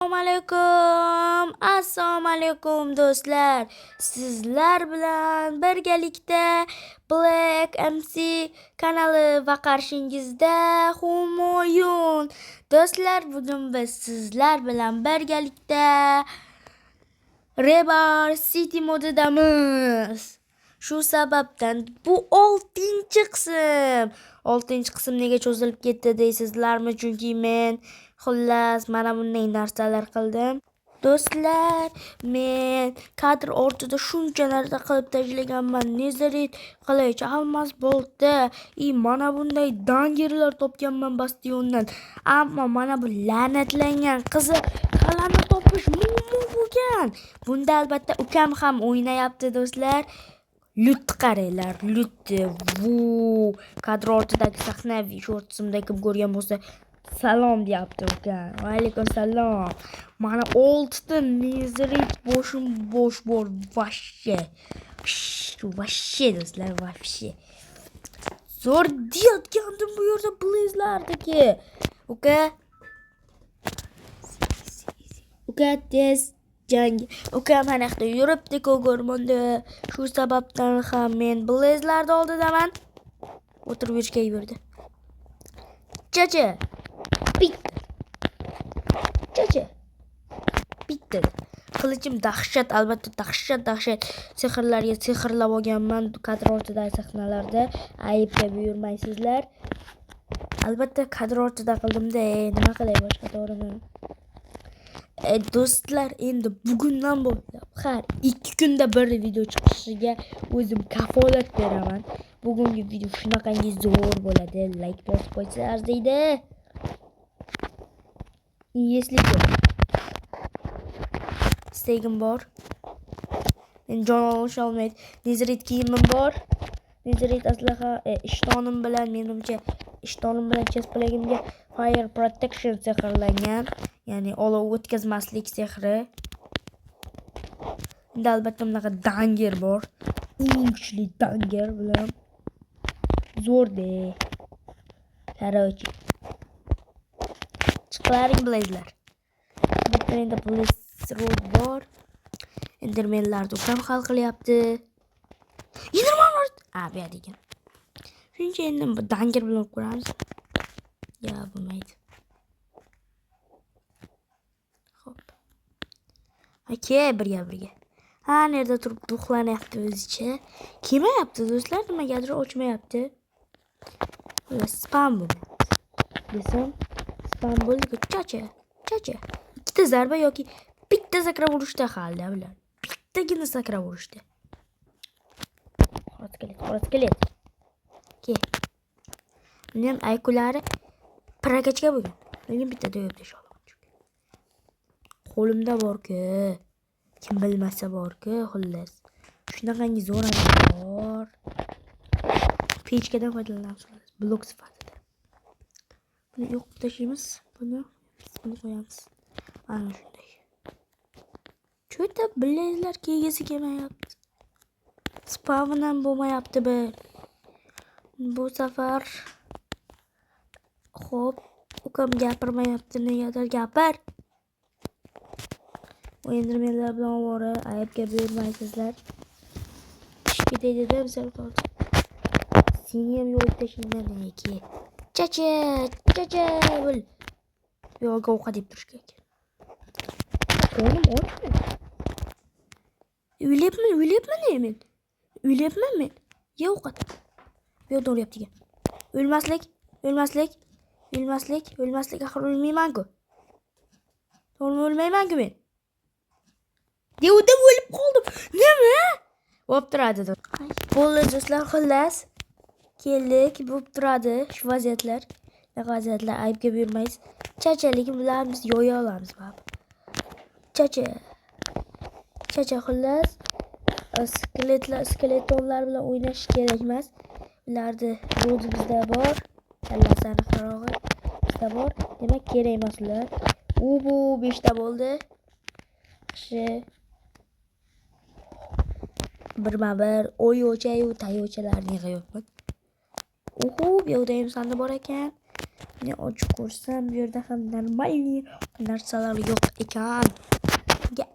Assalomu alaykum do'stlar. Sizlar bilan birgalikda Black MC kanali va qarshingizda Humoyun. Do'stlar, bugun biz sizlar bilan birgalikda Rebar City modidamiz. Shu sababdan bu 6-qism. 6-qism nega cho'zilib ketdi deysizlarmi? Chunki men xullas mana bunday narsalar qildim. Do'stlar, men kadr ortida shuncha narsa qilib tashlaganman. Nezaret qilich, almas bo'ldi. Mana bunday dangerlar topganman bastiondan. Ammo mana bu la'natlangan qizi qal'ani topish muammo bo'lgan. Bunda albatta ukam ham o'ynayapti do'stlar. Lut qaranglar, lut. Kadr ortidagi sahna shortsimda kim ko'rgan bo'lsa salom deyapti ukam. Va alaykum salom. Mana 6 ta nezaret boshim bosh bor vashshe. Vashshe do'stlar, vashshe. Zo'r deyotgandim bu yerda blizlardagi. Uka tez jang. Ukam mana yoqda yuribdi ko'rmonda. Shu sababdan ham men blizlarda oldidaman. O'tirib yurishga yurdi. Chacha. Bitti. Qilichim dahshat, albatta dahshat. Sehrlarga sehrlab olganman kadr ortidagi sahnalarda. Ayibga buyurmaysizlar. Albatta kadr ortida qildim-da, nima qilay boshqa to'g'rimi? Do'stlar, endi bugundan boshlab har 2 kunda bir video chiqishiga o'zim kafolat beraman. Bugungi video shunaqangi zo'r bo'ladi. Like bosib qo'ysa arziydi. Yeslik istegim bor. Men jon olisha olmaydi. Nezaret kiyimim bor. Nezaret aslaha ishtonim bilan, menimcha ishtonim bilan chest plagimga fire protection sehrlangan. Ya'ni olov o'tkazmaslik sehri. Endi albatta bunaqa danger bor. Kuchli danger bilan zo'rda. Qarochi. Chiqlaring bilaysizlar. Bitta endi police road bor. Endermenlarni ukam hal qilyapti. Endermenlar. Bu yerda ekan. Shuncha endi danger bilan ko'ramiz. Ya bo'lmaydi. Xo'p. Aka, birga. Nereda turib duxlanyapti o'zicha. Kelmayapti do'stlar, nimagadir ochmayapti. Spam bo'ldi. Desam, spam bo'ldi. Chacha. Ikkita zarba yoki bitta sakrab urishda halda bular. Bittagina sakrab urishda. Qora skelet. Ke. Men aykulari prakachka bo'lgan. Lekin bitta do'yibdi inshaalloh. Qo'limda bor-ku. Kim bilmasa bor-ku, xullas. Shunaqangi zo'r bor. Pechkadan foydalanamiz. Blok sifatida. Buni yo'q tashlaymiz. Buni qo'yamiz. Mana shunday. Cho'ta blazlar kelgisi kelmayapti. Spavn ham bo'lmayapti bu safar. Xo'p, ukam gapirmayapti, negadir gapir. Endermenlar bilan ovora, ayibga buyurmaysizlar. Ketay dedim, sal qoldi. Seni ham yo'q tashingdan neki. Chacha bo'l. Yo'q ovqat deb turish kerak. Qo'lim ochmi? O'lyapman men. Ye ovqat. Yo'q to'g'riyapti ekan. O'lmaslik. Axir o'lmayman-ku. To'g'rimi o'lmayman-ku men? Devda o'lib qoldim. Nima? Bo'p turadi. Bo'ldi do'stlar, xullas. Keldik, bo'p turadi shu vaziyatlar. Aybga buyurmaysiz. Chachalik bilan biz yo'ya olamiz, bab. Chacha xullas. Skeletonlar bilan o'ynash kerak emas. Ularni ro'zi bizda bor. Kallasani qarog'i bizda bor. Demak, kerak emas ular. Bu 5 ta bo'ldi. Yaxshi. Birma-bir o'yocha-yu tayochalarni yig'yapman. Bu yerda ham sanda bor ekan. Ne ochib ko'rsam bu yerda ham normalniy narsalar yo'q ekan.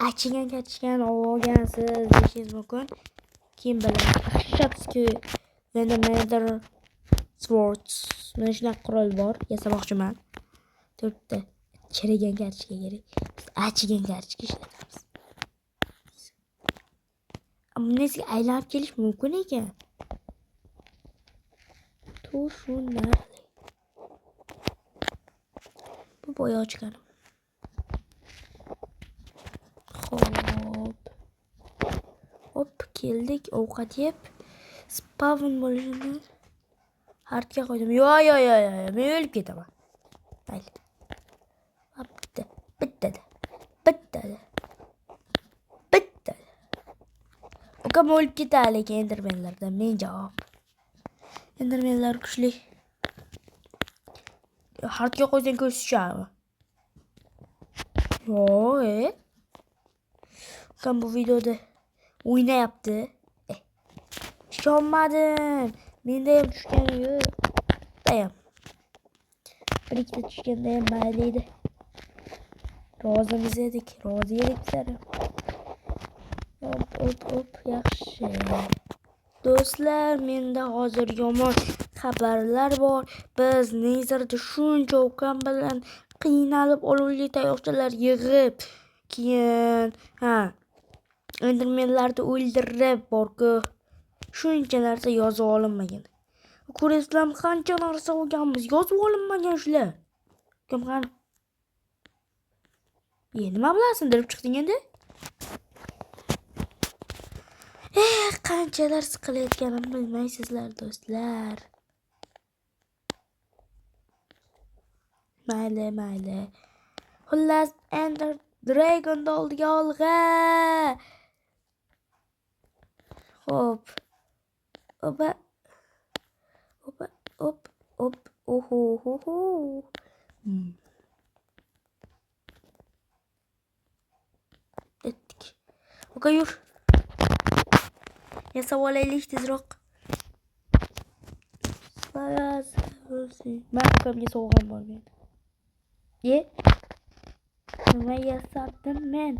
Achigan olgansiz deyishingiz mumkin. Kim biladi? Shapski Venomeder Swords. Mana shunaqa qurol bor. Yasamoqchiman. 4 ta chirigan kartochka kerak. Achigan kartochka ishlatamiz. Amnesiga aylanib kelish mumkin ekan. Tushunarli. Bu boya ochganim. Hop keldik ovqat yeb spawn bo'lishini hardga qo'ydim. Yo, men o'lib ketaman. Mayli. Bittada. Ukam o'lib ketadi lekin endermenlardan men javob. Endermenlar kuchli. Hardga qo'ysang ko'z tushadi. Ukam bu videoda o'ynayapti. Ishonmadim. Menda ham tushgani yo'q. Dayam. Bir ikkita tushganda ham mayli edi. Rozi edik bizlar. Hop, yaxshi. Do'stlar, menda hozir yomon xabarlar bor. Biz Nezerda shuncha ukam bilan qiynalib olovli tayoqchalar yig'ib, keyin endermenlarni o'ldirib borku. Shuncha narsa yozib olinmagan. Ko'rasizlarmi, qancha narsa olganmiz, yozib olinmagan shular. Kim qani? Nima bilasin deb chiqding endi? Qanchalar siqilayotganimni bilmaysizlar do'stlar. Mayli. Xullas, Ender Dragon oldiga olg'a. Hop. Oho. Etdik. Oka yur. Yasab olaylik tezroq. Men ukamga sovg'am bor men. Nima yasabdim men?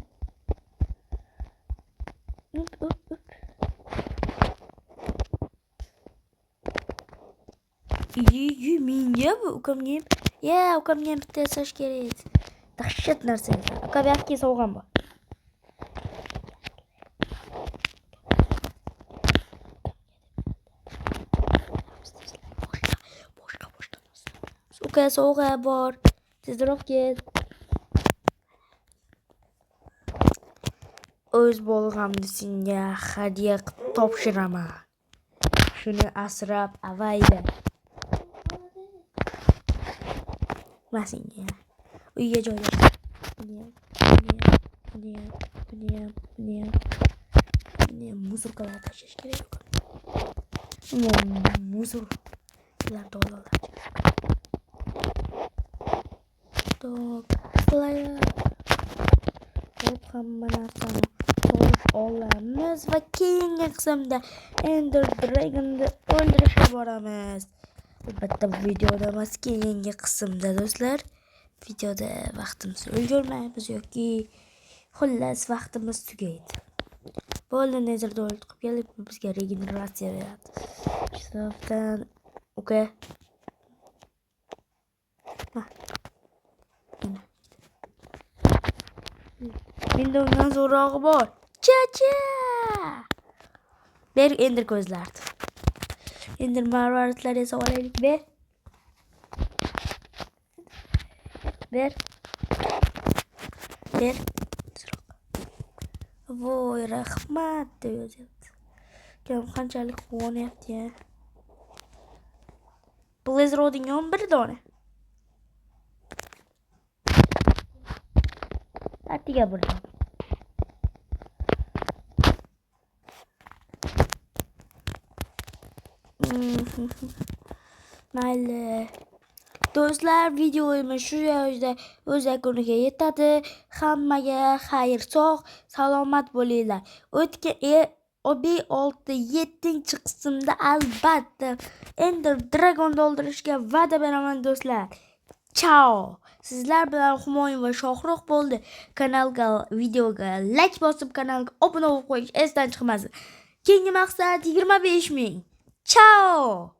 Menga bu ukamga bitta yasash kerak. Dahshat narsa. Ukamga sovg'am bor. Uka sovg'a bor. Tezroq kel. O'z bolg'amni senga hadya qilib topshiraman. Shuni asrab avayla. Masinga. Uyga joylash. Buni muzurkalar tashlash kerak. Muzurlar dolalar. Hamma narsani olamiz va keyingi qismda Ender Dragon'ni o'ldirishga boramiz. Albatta bu videoda emas, keyingi qismda do'stlar. Videoda vaqtimizni o'ldirmaymiz yoki xullas vaqtimiz tugaydi. Bo'ldi, Nezerda o'ldirib kelib bizga regeneratsiya beradi. Shundan Menda undan zo'rog'i bor. Cha. Ber ender ko'zlardi. Ender marvaritlar esa olaylik. Ber. Voy, rahmat deb yozyapti. Kim qanchalik quvonyapti. Blizzroding 11 dona. Atiga burada. Mayli. Do'stlar, videomiz shu yerda o'z yakuniga yetadi. Hammaga xayr, sog', salomat bo'linglar. 6-7 qismda albatta Ender Dragon o'ldirishga va'da beraman do'stlar. Chao. Sizlar bilan Humoyun va Shohruh bo'ldi. Videoga like bosib, kanalga obuna bo'lib qo'yish esdan chiqmasin. Keyingi maqsad 25 ming. Chao.